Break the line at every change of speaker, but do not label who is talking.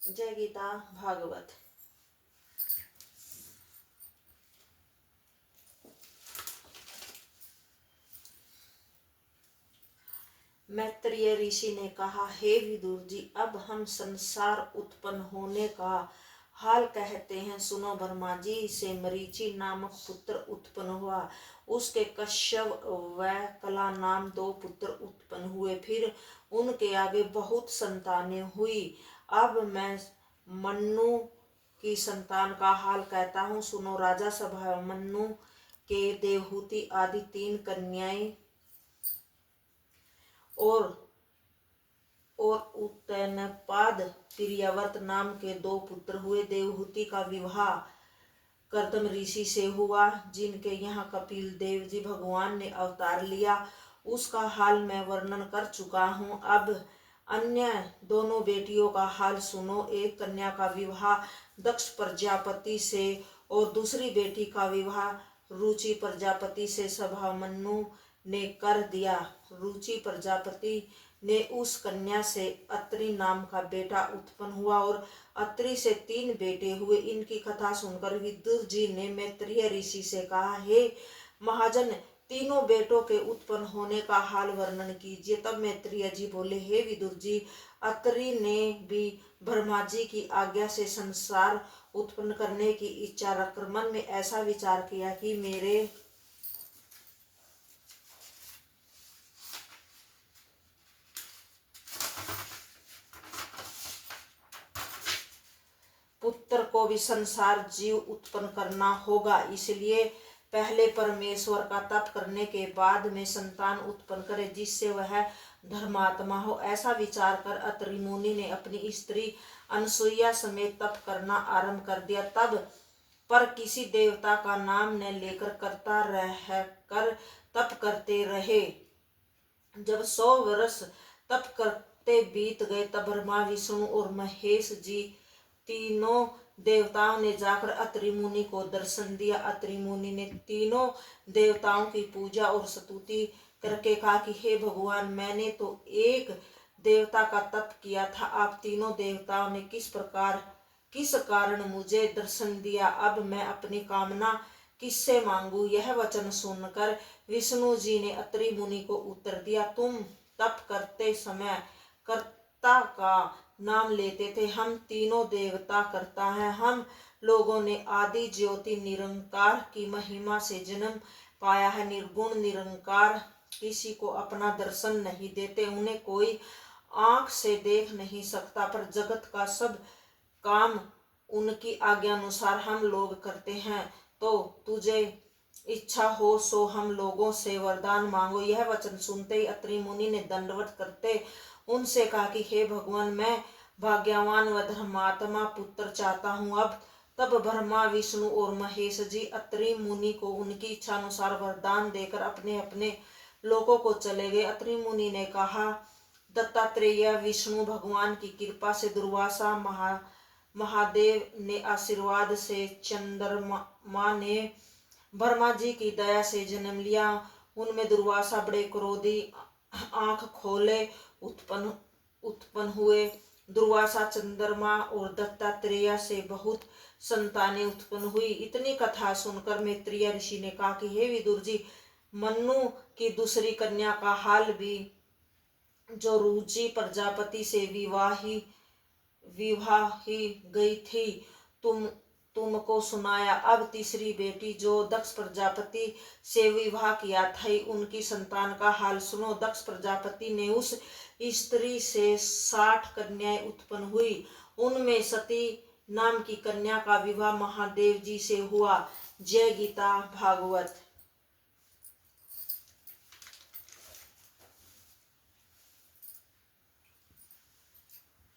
जय गीता भागवत। मैत्रेय ऋषि ने कहा, हे विदुर जी, अब हम संसार उत्पन्न होने का हाल कहते हैं। सुनो, ब्रह्मा जी से मरीचि नामक पुत्र उत्पन्न हुआ। उसके कश्यप व कला नाम 2 पुत्र उत्पन्न हुए। फिर उनके आगे बहुत संतानें हुई। अब मैं मन्नु की संतान का हाल कहता हूँ। सुनो राजा सभा, मन्नु के देवहूति आदि 3 कन्याएं और उत्तनपाद प्रियव्रत नाम के 2 पुत्र हुए। देवहूति का विवाह कर्दम ऋषि से हुआ, जिनके यहाँ कपिल देव जी भगवान ने अवतार लिया। उसका हाल मैं वर्णन कर चुका हूँ। अब अन्य दोनों बेटियों का हाल सुनो। एक कन्या का विवाह दक्ष प्रजापति से और दूसरी बेटी का विवाह रुचि प्रजापति से सभा मन्नु ने कर दिया। रुचि प्रजापति ने उस कन्या से अत्रि नाम का बेटा उत्पन्न हुआ और अत्रि से 3 बेटे हुए। इनकी कथा सुनकर विदुर जी ने मैत्रेय ऋषि से कहा, हे महाजन, तीनों बेटों के उत्पन्न होने का हाल वर्णन कीजिए। तब मैत्रेय जी बोले, हे विदुर जी, अत्रि ने भी ब्रह्मा जी की आज्ञा से संसार उत्पन्न करने की इच्छा रखकर मन में ऐसा विचार किया कि मेरे पुत्र को भी संसार जीव उत्पन्न करना होगा। इसलिए पहले परमेश्वर का तप करने के बाद में संतान उत्पन्न करे, जिससे वह धर्मात्मा हो। ऐसा विचार कर अत्रि मुनि ने अपनी स्त्री अनसुईया समेत तप करना आरंभ कर दिया। तब पर किसी देवता का नाम न लेकर करता रहकर तप करते रहे। जब 100 वर्ष तप करते बीत गए, तब ब्रह्मा, विष्णु और महेश जी तीनों देवताओं ने जाकर अत्रि मुनि को दर्शन दिया। अत्रि मुनि ने तीनों देवताओं की पूजा और स्तुति करके कहा कि हे भगवान, मैंने तो एक देवता का तप किया था, आप तीनों देवताओं ने किस कारण मुझे दर्शन दिया। अब मैं अपनी कामना किससे मांगू। यह वचन सुनकर विष्णु जी ने अत्रि मुनि को उत्तर दिया, तुम तप करते समय कर्ता का नाम लेते थे। हम तीनों देवता करता है। हम लोगों ने आदि ज्योति निरंकार की महिमा से जन्म पाया है। निर्गुण निरंकार किसी को अपना दर्शन नहीं देते, उन्हें कोई आंख से देख नहीं सकता, पर जगत का सब काम उनकी आज्ञा अनुसार हम लोग करते हैं। तो तुझे इच्छा हो सो हम लोगों से वरदान मांगो। यह वचन सुनते ही अत्रि मुनि ने दंडवत करते उनसे कहा कि हे भगवान, मैं भाग्यवान व धर्मात्मा पुत्र चाहता हूँ। अब तब ब्रह्मा, विष्णु और महेश जी अत्रि मुनि को उनकी इच्छा अनुसार वरदान देकर अपने अपने लोकों को चले गए। अत्रि मुनि ने कहा, दत्तात्रेय विष्णु भगवान की कृपा से दुर्वासा महादेव ने आशीर्वाद से चंद्रमा ने ब्रह्मा जी की दया से जन्म लिया। उनमें दुर्वासा बड़े क्रोधी आंख खोले उत्पन्न हुए। दुर्वासा, चंद्रमा और दत्तात्रेय से बहुत संतानें उत्पन्न हुई। इतनी कथा सुनकर मैत्रेय ऋषि ने कहा कि हे विदुर जी, मन्नु की दूसरी कन्या का हाल भी, जो रुचि प्रजापति से विवाही गई थी, तुमको सुनाया। अब तीसरी बेटी, जो दक्ष प्रजापति से विवाह किया था, उनकी संतान का हाल सुनो। दक्ष प्रजापति ने उस स्त्री से 60 कन्याएं उत्पन्न हुई। उनमें सती नाम की कन्या का विवाह महादेव जी से हुआ। जय गीता भागवत।